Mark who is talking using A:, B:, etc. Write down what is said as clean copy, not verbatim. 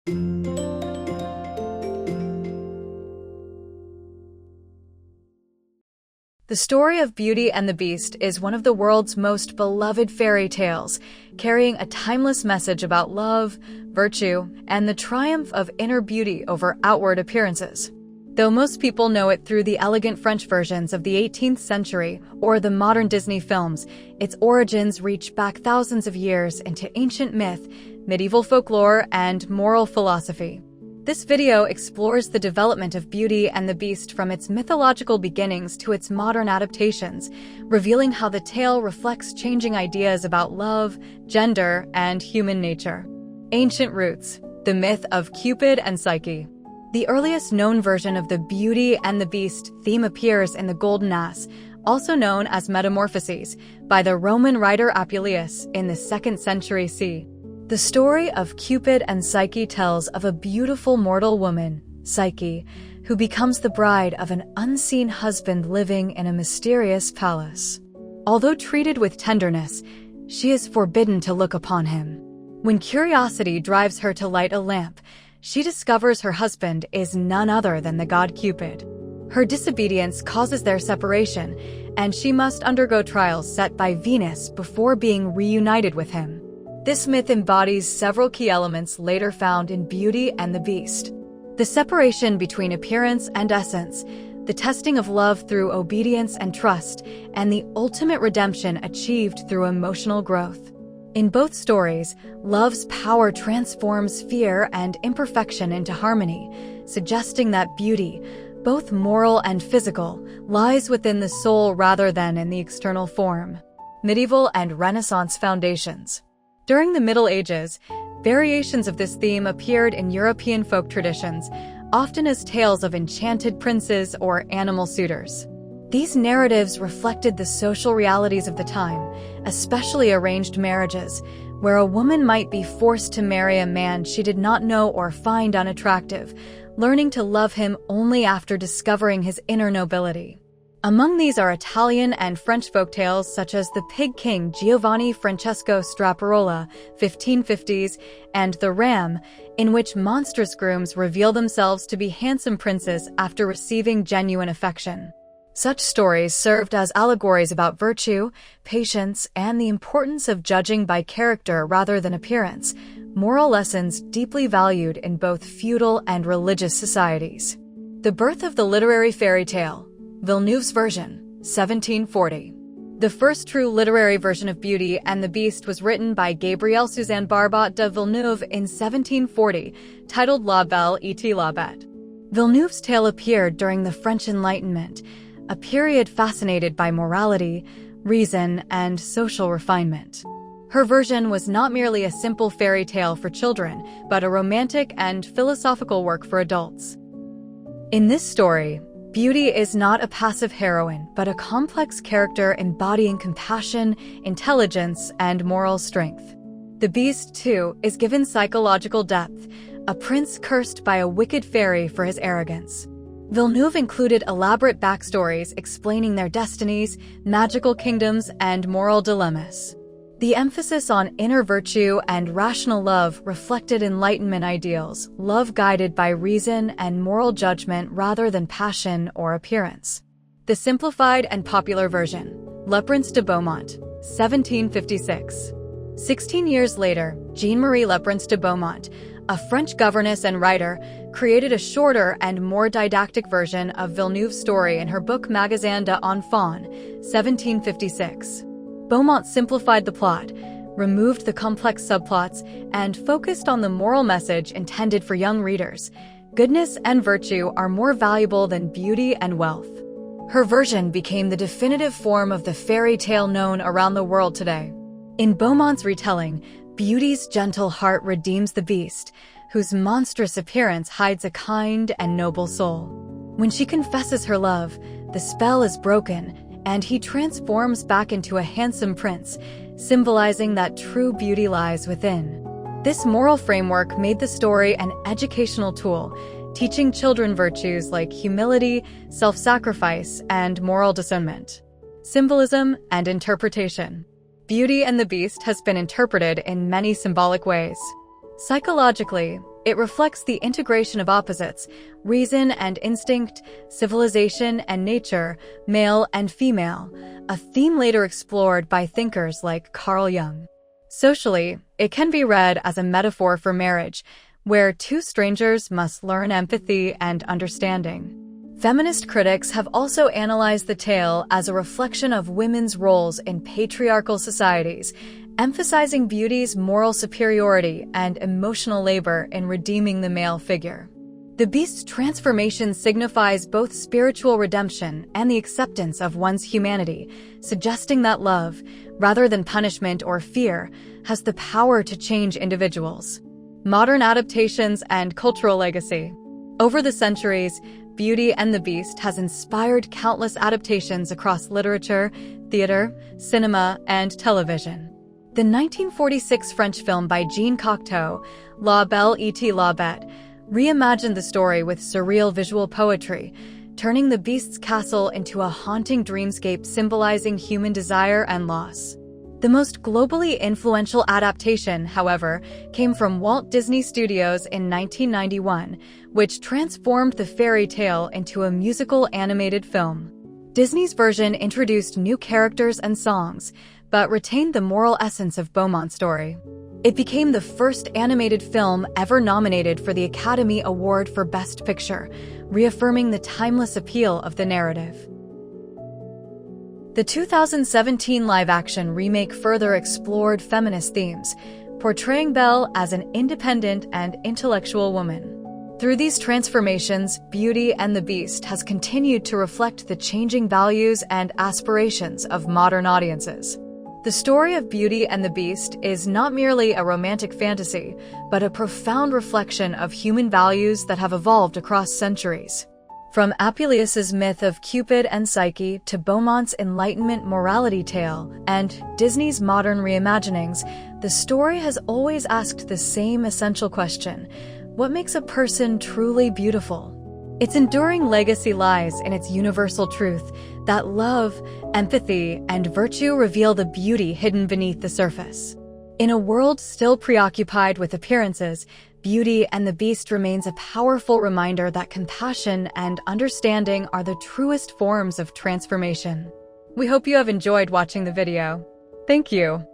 A: The story of Beauty and the Beast is one of the world's most beloved fairy tales, carrying a timeless message about love, virtue, and the triumph of inner beauty over outward appearances. Though most people know it through the elegant French versions of the 18th century or the modern Disney films, its origins reach back thousands of years into ancient myth, medieval folklore, and moral philosophy. This video explores the development of Beauty and the Beast from its mythological beginnings to its modern adaptations, revealing how the tale reflects changing ideas about love, gender, and human nature. Ancient roots: the myth of Cupid and Psyche. The earliest known version of the Beauty and the Beast theme appears in the Golden Ass, also known as Metamorphoses, by the Roman writer Apuleius in the 2nd century CE. The story of Cupid and Psyche tells of a beautiful mortal woman, Psyche, who becomes the bride of an unseen husband living in a mysterious palace. Although treated with tenderness, she is forbidden to look upon him. When curiosity drives her to light a lamp, she discovers her husband is none other than the god Cupid. Her disobedience causes their separation, and she must undergo trials set by Venus before being reunited with him. This myth embodies several key elements later found in Beauty and the Beast. The separation between appearance and essence, the testing of love through obedience and trust, and the ultimate redemption achieved through emotional growth. In both stories, love's power transforms fear and imperfection into harmony, suggesting that beauty, both moral and physical, lies within the soul rather than in the external form. Medieval and Renaissance foundations. During the Middle Ages, variations of this theme appeared in European folk traditions, often as tales of enchanted princes or animal suitors. These narratives reflected the social realities of the time, especially arranged marriages, where a woman might be forced to marry a man she did not know or find unattractive, learning to love him only after discovering his inner nobility. Among these are Italian and French folktales such as The Pig King Giovanni Francesco Straparola, 1550s, and The Ram, in which monstrous grooms reveal themselves to be handsome princes after receiving genuine affection. Such stories served as allegories about virtue, patience, and the importance of judging by character rather than appearance, moral lessons deeply valued in both feudal and religious societies. The birth of the literary fairy tale. Villeneuve's version, 1740. The first true literary version of Beauty and the Beast was written by Gabrielle-Suzanne Barbot de Villeneuve in 1740, titled La Belle et la Bête. Villeneuve's tale appeared during the French Enlightenment, a period fascinated by morality, reason, and social refinement. Her version was not merely a simple fairy tale for children, but a romantic and philosophical work for adults. In this story, Beauty is not a passive heroine, but a complex character embodying compassion, intelligence, and moral strength. The Beast, too, is given psychological depth, a prince cursed by a wicked fairy for his arrogance. Villeneuve included elaborate backstories explaining their destinies, magical kingdoms, and moral dilemmas. The emphasis on inner virtue and rational love reflected Enlightenment ideals, love guided by reason and moral judgment rather than passion or appearance. The simplified and popular version, Leprince de Beaumont, 1756. 16 years later, Jeanne-Marie Leprince de Beaumont, a French governess and writer, created a shorter and more didactic version of Villeneuve's story in her book Magasin de Enfants, 1756. Beaumont simplified the plot, removed the complex subplots, and focused on the moral message intended for young readers. Goodness and virtue are more valuable than beauty and wealth. Her version became the definitive form of the fairy tale known around the world today. In Beaumont's retelling, Beauty's gentle heart redeems the Beast, whose monstrous appearance hides a kind and noble soul. When she confesses her love, the spell is broken, and he transforms back into a handsome prince, symbolizing that true beauty lies within. This moral framework made the story an educational tool, teaching children virtues like humility, self-sacrifice, and moral discernment. Symbolism and interpretation. Beauty and the Beast has been interpreted in many symbolic ways. Psychologically, It reflects the integration of opposites, reason and instinct, civilization and nature, male and female, a theme later explored by thinkers like Carl Jung. Socially, it can be read as a metaphor for marriage, where two strangers must learn empathy and understanding. Feminist critics have also analyzed the tale as a reflection of women's roles in patriarchal societies, emphasizing beauty's moral superiority and emotional labor in redeeming the male figure. The beast's transformation signifies both spiritual redemption and the acceptance of one's humanity, suggesting that love, rather than punishment or fear, has the power to change individuals. Modern adaptations and cultural legacy. Over the centuries, Beauty and the Beast has inspired countless adaptations across literature, theater, cinema, and television. The 1946 French film by Jean Cocteau, La Belle et la Bête, reimagined the story with surreal visual poetry, turning the beast's castle into a haunting dreamscape symbolizing human desire and loss. The most globally influential adaptation, however, came from Walt Disney Studios in 1991, which transformed the fairy tale into a musical animated film. Disney's version introduced new characters and songs, but retained the moral essence of Beaumont's story. It became the first animated film ever nominated for the Academy Award for Best Picture, reaffirming the timeless appeal of the narrative. The 2017 live-action remake further explored feminist themes, portraying Belle as an independent and intellectual woman. Through these transformations, Beauty and the Beast has continued to reflect the changing values and aspirations of modern audiences. The story of Beauty and the Beast is not merely a romantic fantasy, but a profound reflection of human values that have evolved across centuries. From Apuleius' myth of Cupid and Psyche to Beaumont's Enlightenment morality tale and Disney's modern reimaginings, the story has always asked the same essential question: what makes a person truly beautiful? Its enduring legacy lies in its universal truth that love, empathy, and virtue reveal the beauty hidden beneath the surface. In a world still preoccupied with appearances, Beauty and the Beast remains a powerful reminder that compassion and understanding are the truest forms of transformation. We hope you have enjoyed watching the video. Thank you.